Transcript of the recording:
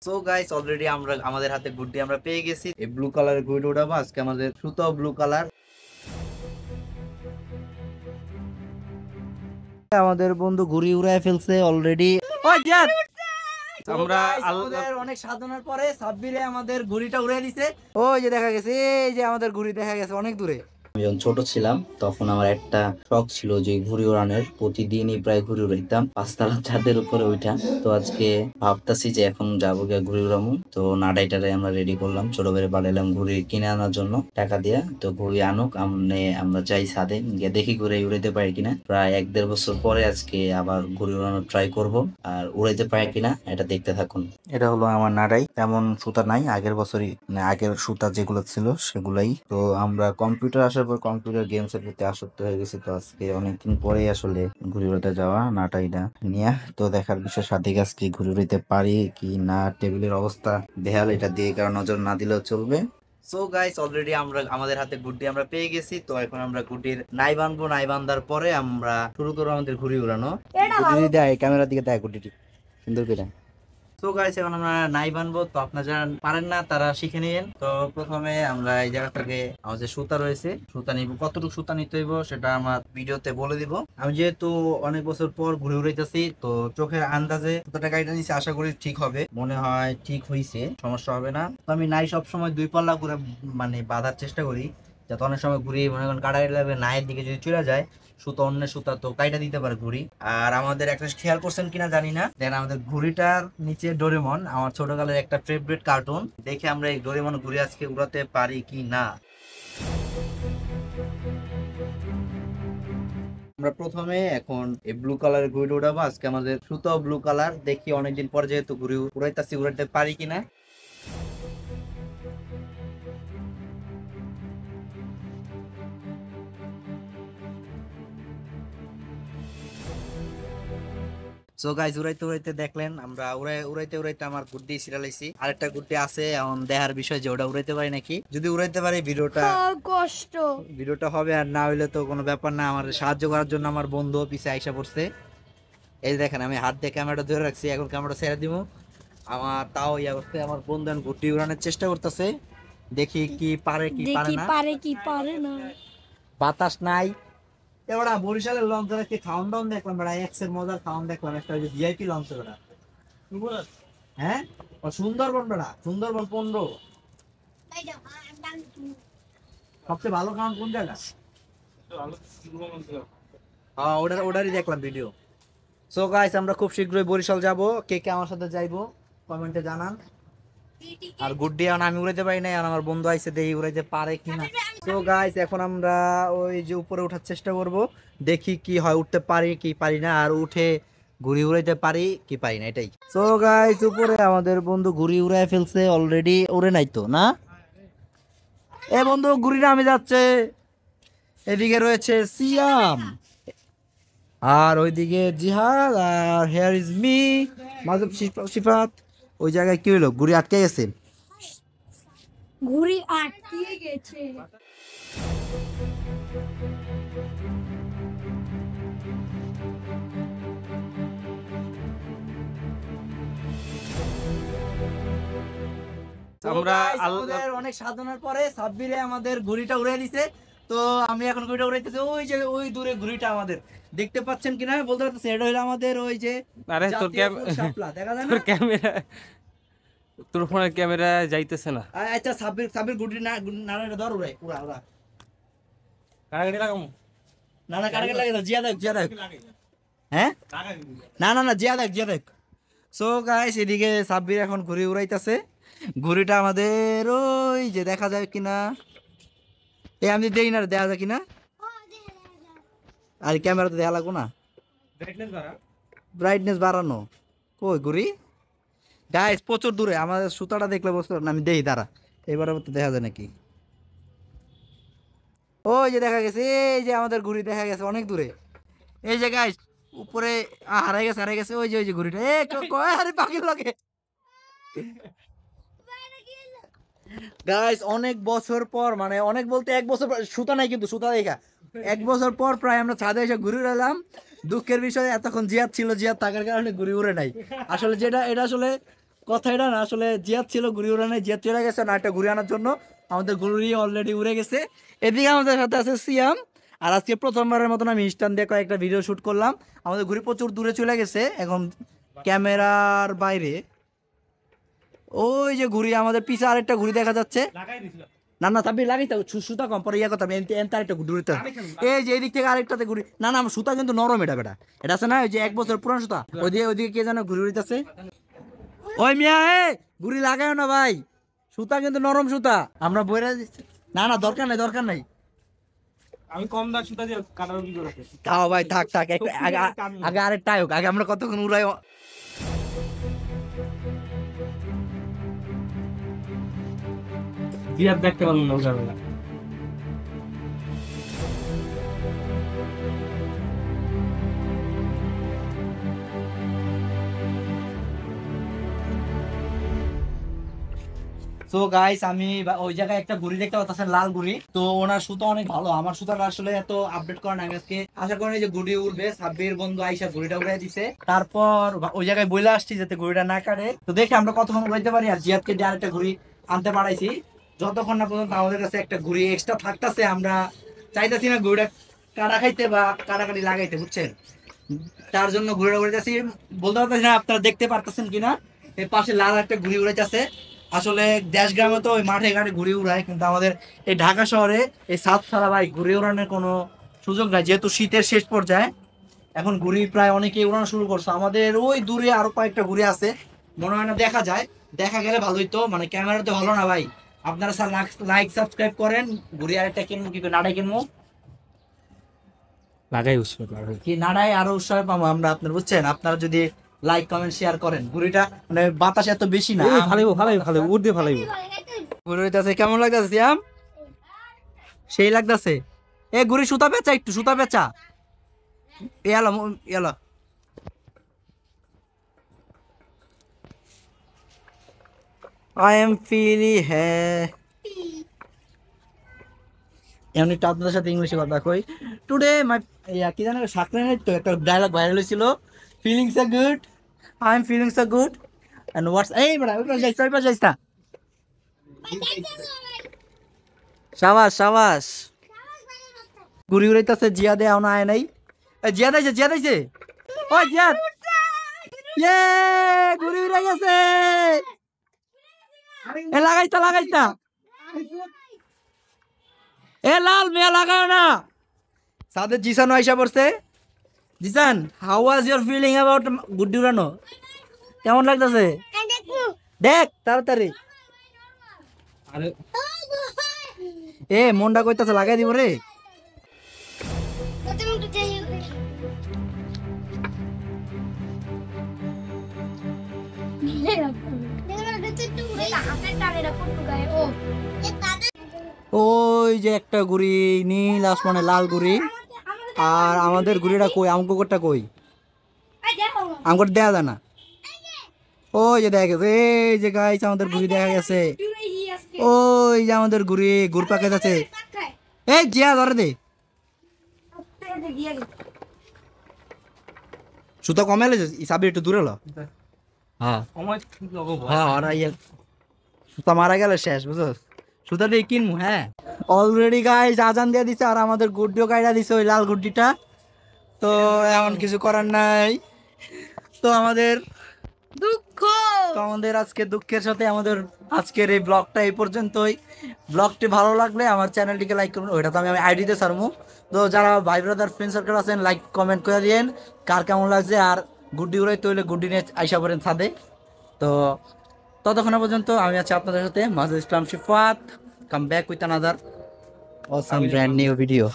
So guys already আমরা আমাদের হাতে গুড্ডি আমরা পেয়ে গেছি। এই ব্লু কালারের গুড্ডি উঠাবো আজকে। আমাদের সুতাও ব্লু কালার। আমাদের বন্ধু ঘুড়ি উড়ায় ফেলছে অলরেডি। আমরা আমাদের অনেক সাধনার পরে সাব্বিরে আমাদের ঘুড়িটা উড়িয়ে দিছে। ওই যে দেখা গেছে, এই যে আমাদের ঘুড়ি দেখা গেছে অনেক দূরে। আমি যখন ছোট ছিলাম তখন আমার একটা শখ ছিল যে ঘুড়ি ওড়ানোর। প্রতিদিনই প্রায় ঘুড়ি উড়াইতাম পাঁচতলা ছাদের উপরে ওইটা। তো আজকে ভাবতাছি যে এখন যাবো গিয়ে ঘুড়ি উড়ামু। তো নাডাইটারে আমরা রেডি করলাম, ছোট ভাইয়ের পাঠাইলাম ঘুড়ি কিনে আনার জন্য টাকা দিয়া। তো ঘুড়ি আনুক, আমরা যাই ছাদে গিয়ে দেখি ঘুড়ি উড়াইতে পারি কিনা। প্রায় 1-1.5 বছর পরে আজকে আবার ঘুড়ি উড়ানোর ট্রাই করব, আর উড়াইতে পারি কিনা এটা দেখতে থাকুন। এটা হলো আমার নাড়াই, তেমন সুতা নাই, আগের বছরই মানে আগের সুতা যেগুলো ছিল সেগুলাই। তো আমরা কম্পিউটার আসার পর কম্পিউটার গেমস এর প্রতি আসক্ত হয়ে গেছি। তো আজকে অনেকদিন পরে আসলে ঘুড়ি উড়াতে যাওয়া নাটাইটা নিয়ে। তো দেখার বিষয় সাথে আজকে ঘুড়ি উড়াইতে পারি কি না। টেবিলের অবস্থা দেয়াল, এটা দিয়ে কারো নজর না দিলেও চলবে। সো গাইস অলরেডি আমরা আমাদের হাতে গুড্ডি আমরা পেয়ে গেছি। তো এখন আমরা গুড্ডির নাই বাঁধবো, নাই বাঁধার পরে আমরা শুরু করবো আমাদের ঘুড়ি উড়ানো। গুড্ডি দেয় ক্যামেরার দিকে, দেয় গুড্ডিটি সুন্দর করে। তো গাইস এখন আমরা নাই বানবো। তো আপনারা যারা পারেন না তারা শিখে নিয়েন। তো প্রথমে আমরা এই জায়গা থেকে আমাদের যে সুতা রয়েছে, সুতা নিব। কতটুকু সুতা নিতে হইব সেটা আমার ভিডিওতে বলে দিব। আমি যেহেতু অনেক বছর পর ঘুরে উড়াইতেছি, তো চোখের আন্দাজে সুতাটা গাইডা নিছি, আশা করি ঠিক হবে। মনে হয় ঠিক হইছে, সমস্যা হবে না। তো আমি নাই সবসময় 2 পাল্লা করে মানে বাঁধার চেষ্টা করি, যাতে অনেক সময় ঘুরি মনে করেন কাটাকাটি লাগবে, নায়ের দিকে যদি চলে যায় সুতা, অন্য সুতা তো কাইটা দিতে পারে ঘুড়ি। আর আমাদের একটা খেয়াল করছেন কিনা জানি না, দেন আমাদের ঘুড়িটার নিচে ডোরেমন, আমার ছোটকালের একটা ফেভারিট কার্টুন। দেখে আমরা এই ডোরেমন ঘুড়ি আজকে উড়াতে পারি কি না। আমরা প্রথমে এখন এই ব্লু কালারের ঘুড়ি উড়াবো আজকে। আমাদের সুতাও ব্লু কালার। দেখি অনেকদিন পর যেহেতু ঘুড়ি উড়াইতেছি, উড়াইতে পারি কিনা। সো গাইস উড়াইতে উড়াইতে দেখলেন আমরা উড়াইতে উড়াইতে আমার গুড্ডি ছিড়ালাইছি। আরেকটা গুড্ডি আছে, এখন দেখার বিষয় যে ওটা উড়াইতে পারি নাকি। যদি উড়াইতে পারি ভিডিওটা হবে, আর না হইলে তো কোনো ব্যাপার না। আমার সাহায্য করার জন্য আমার বন্ধু পিছে আইসা পড়ছে। এই দেখেন আমি হাত দিয়ে ক্যামেরাটা ধরে রাখছি, এখন ক্যামেরাটা ছেড়ে দিব। আমার তাও ইয়া করতে আমার বন্ধু গুড্ডি উড়ানোর চেষ্টা করতেছে। দেখি কি পারে কি পারে না। বাতাস নাই। এবার বরিশালের লঞ্চ ধরে কি খাওয়ান দাওয়ান দেখলাম, বেড়া এক্সের মজার খাওয়ান দেখলাম, একটা ওই যে ভিআইপি লঞ্চ বেড়া। হ্যাঁ ও সুন্দরবন বেড়া, সুন্দরবন 15 সবচেয়ে ভালো খাওয়ান কোন জায়গা? হ্যাঁ ওটারই দেখলাম ভিডিও। সো গাইস আমরা খুব শীঘ্রই বরিশাল যাব। কে কে আমার সাথে যাইবো কমেন্টে জানান। আর গুড্ডি এখন আমি উড়াইতে পারি না, আর আমার বন্ধু আইছে দেখি উড়াইতে পারে কিনা। তো গাইস এখন আমরা ওই যে উপরে ওঠার চেষ্টা করব, দেখি কি হয়, উঠতে পারি কি পারি না, আর উঠে ঘুড়ি উড়াইতে পারি কি পারি না এটাই। সো গাইস উপরে আমাদের বন্ধু ঘুড়ি উড়ায় ফেলছে অলরেডি। উড়ে নাই তো না? এ বন্ধু ঘুড়িটা আমি যাচ্ছে। এদিকে রয়েছে সিয়াম, আর ওইদিকে জিহাদ, আর হেয়ার ইজ মি মাজুব সিফাত। ওই জায়গায় কি হলো, ঘুড়ি আটকে গেছে। ঘুড়ি আটকে গেছে। আমরা আমাদের অনেক সাধনার পরে সাব্বিরে আমাদের ঘুড়িটা উড়িয়ে দিছে। তো আমি এখন ঘুড়িটা উড়াইতেছি। ওই যে ওই দূরে ঘুড়িটা আমাদের দেখতে পাচ্ছেন কিনা বলতে পারতেছি। এটা হলো আমাদের ওই যে আরে তোর শাপলা, দেখা যায় তোর না? ক্যামেরা, তোর ফোনের ক্যামেরা যাইতেছে না। আচ্ছা সাব্বির ঘুড়ি না না ধর উড়াই উড়া উড়া। কারাগাড়ি লাগাম না না কাটাকে লাগে না, জিয়া দেখ। হ্যাঁ না না না জিয়া দেখ। সো গাইস এদিকে সাব্বির এখন ঘুড়ি উড়াইতেছে। ঘুড়িটা আমাদের ওই যে দেখা যায় কিনা। আমি দেই না, দেখা যায় কিনা। আর ক্যামেরাতে দেখা লাগবো না, ব্রাইটনেস বাড়ানো। কই ঘুড়ি গাইস প্রচুর দূরে। আমাদের সুতাটা দেখলে বুঝতে পারবেন। আমি দেই দাঁড়া, এবারে তো দেখা যায় নাকি। ওই যে দেখা গেছে, এই যে আমাদের ঘুড়ি দেখা গেছে অনেক দূরে। এই যে গাইস উপরে হারাই গেছে। ওই যে ঘুড়িটা আরে পাখির লাগে। গাইস অনেক বছর পর, মানে অনেক বলতে 1 বছর সুতা নাই কিন্তু সুতা দেখা 1 বছর পর প্রায় আমরা ছাদে এসে ঘুরে এলাম। দুঃখের বিষয় এতক্ষণ জিয়াদ ছিল, জিয়াদ থাকার কারণে ঘুরে উড়ে নাই আসলে। এটা আসলে কথা এটা না, আসলে জিয়াদ ছিল ঘুড়ি উড়ানে, জিয়াদ চলে গেছে না একটা ঘুড়ি আনার জন্য, আমাদের ঘুড়ি অলরেডি উড়ে গেছে। এদিকে আমাদের সাথে আছে সিয়াম। আর আজকে প্রথমবারের মতন আমি স্ট্যান্ড দিয়ে কয়েকটা ভিডিও শুট করলাম। আমাদের ঘুড়ি প্রচুর দূরে চলে গেছে, এখন ক্যামেরার বাইরে। ওই যে ঘুড়ি, আমাদের পিছে আরেকটা ঘুড়ি দেখা যাচ্ছে। না না তাবি লাগাইতে সুতা কম পরে ইয়া কথা, আরেকটা ঘুড়ি। এই যে এদিক থেকে আরেকটাতে ঘুড়ি, না না আমার সুতা কিন্তু নরম, এটা বেটা, এটা আছে না ওই যে 1 বছর পুরান সুতা, ওইদিকে কে জানো ঘুড়ি উড়িতেছে। ওই মিয়া এ ঘুড়ি লাগাও না ভাই, সুতা কিন্তু নরম সুতা, আমরা বইরা দিচ্ছি। না না দরকার নাই, দরকার নাই। আমি কম দাম সুতা দিয়ে কাটার কি করে? তাও ভাই থাক থাক, একটা আগে আরেকটা হোক, আগে আমরা কতক্ষণ উড়াই। জিয়াদ দেখতে পারলাম না ওখানে। তো গাইস আমি ওই জায়গায় একটা ঘুড়ি দেখতে পাচ্ছেন, লাল ঘুড়ি। তো ওনার সুতা অনেক ভালো, আমার সুতাটা আসলে এত আপডেট করা নাই। আজকে আশা করি যে ঘুড়ি উঠবে, সাব্বির বন্ধু আইসা ঘুড়িটা উড়াই দিছে, তারপর ওই জায়গায় বইলে আসছি যাতে ঘুড়িটা না কাটে। তো দেখে আমরা কতক্ষণ উড়াইতে পারি। আর জিয়াদকে দিয়ে আরেকটা ঘুড়ি আনতে পারাইছি, যতক্ষণ না পর্যন্ত আমাদের কাছে একটা ঘুড়ি এক্সট্রা থাকতেছে। আমরা চাইতেছি না ঘুড়িটা কাটা খাইতে বা কাটাকাটি লাগাইতে, বুঝছেন? তার জন্য ঘুড়িটা উড়াইতেছি। বলতে পারতেছি না আপনারা দেখতে পারতেছেন কিনা, এর পাশে লাল একটা ঘুড়ি উড়াইতেছে। আসলে দেশ গ্রামে তো ওই মাঠে ঘাটে ঘুড়ি উড়ায়, কিন্তু আমাদের এই ঢাকা শহরে এই সাত ছাড়া ভাই ঘুড়ি উড়ানোর কোনো সুযোগ নাই, যেহেতু শীতের শেষ পর্যায়ে। এখন ঘুড়ি প্রায় অনেকেই উড়ানো শুরু করছে। আমাদের ওই দূরে আরো কয়েকটা ঘুড়ি আছে, মনে হয় না দেখা যায়, দেখা গেলে ভালোই। তো মানে ক্যামেরা তো ভালো না ভাই, আপনারা স্যার লাইক সাবস্ক্রাইব করেন। ঘুড়ি আরেকটা কিনবো, কি করে নাড়াই কিনবো, লাগাই উৎসব কি নাড়াই আরো উৎসাহ পাবো আমরা, আপনার বুঝছেন? আপনারা যদি লাইক কমেন্ট শেয়ার করেন। ঘুড়িটা মানে বাতাস এত বেশি না, ফালাইবো ফালাইবো ফালাইবো উঠতে ফালাইবো। ঘুরে হইতাছে, কেমন লাগতেছে সিয়াম? সেই লাগতেছে। এ ঘুরি সুতা বেচা, একটু সুতা বেচা। এলো এলো, আই এম ফিলি হ্যাঁ। এমনি তো আপনাদের সাথে ইংলিশে কথা কই। টুডে মাই কি জানো সাকরানের তো একটা ডায়লগ ভাইরাল হয়েছিল, feelings are good, I am feelings are good and what's, এই বড়া ওই পাশে যাইস, ওই পাশে যাইস না। সাবাস সাবাস। ঘুরি উড়াইতেছে, জিয়াদে এখন আয় নাই। জিয়াদ আইছে, জিয়াদ আইছে, ও জিয়াদ, ইয়ে ঘুরি উড়ে গেছে। এ লাগাইছ না, লাগাইছ না, এ লাল মেয়া লাগাও না। সাথে জিসান আইসা পড়ছে। Zisan, how was your feeling about guddi উড়ানো? কেমন লাগতেছে? দেখ তাড়াতাড়ি। আরে এ মনটা কইতাছে লাগাই দিব রে। ওই যে একটা ঘুড়ি নীল আসমানে লাল ঘুড়ি, আর আমাদের ঘুড়িটা কই, আমগোটা কই, আমগোটা দেখা যায় না। ওই যে দেখা গেছে, এই যে গাইস আমাদের ঘুড়ি দেখা গেছে। ওই যে আমাদের ঘুড়ি ঘুর পাকে যাচ্ছে। এই জিয়া ধরে দে, সুতো কমে এলে ইসাবি একটু দূরে লো। হ্যাঁ সময় লগাবো। হ্যাঁ আর ইয়ে সুতা মারা গেলে শেষ, বুঝছস? সুতা দিয়ে কিনবো। হ্যাঁ অলরেডি গাইস আজান দিয়ে দিছে, আর আমাদের গুড্ডিও গাইডা দিছে ওই লাল গুড্ডিটা। তো এমন কিছু করার নাই। তো আমাদের দুঃখ। তো আমাদের আজকে দুঃখের সাথে আমাদের আজকের এই ব্লগটা এই পর্যন্তই। ব্লগটি ভালো লাগলে আমার চ্যানেলটিকে লাইক করুন, ওইটা তো আমি আইডিতে ছাড়বো। তো যারা ভাই ব্রাদার ফ্রেন্ড সার্কেল আছেন, লাইক কমেন্ট করে দিয়েন কার কেমন লাগছে। আর গুড্ডি উড়াই তৈলে গুড্ডি নিয়ে আইসা পড়েন ছাদে। তো ততক্ষণ পর্যন্ত আমি আছি আপনাদের সাথে Majed Islam Shifat, come back with another awesome brand new video.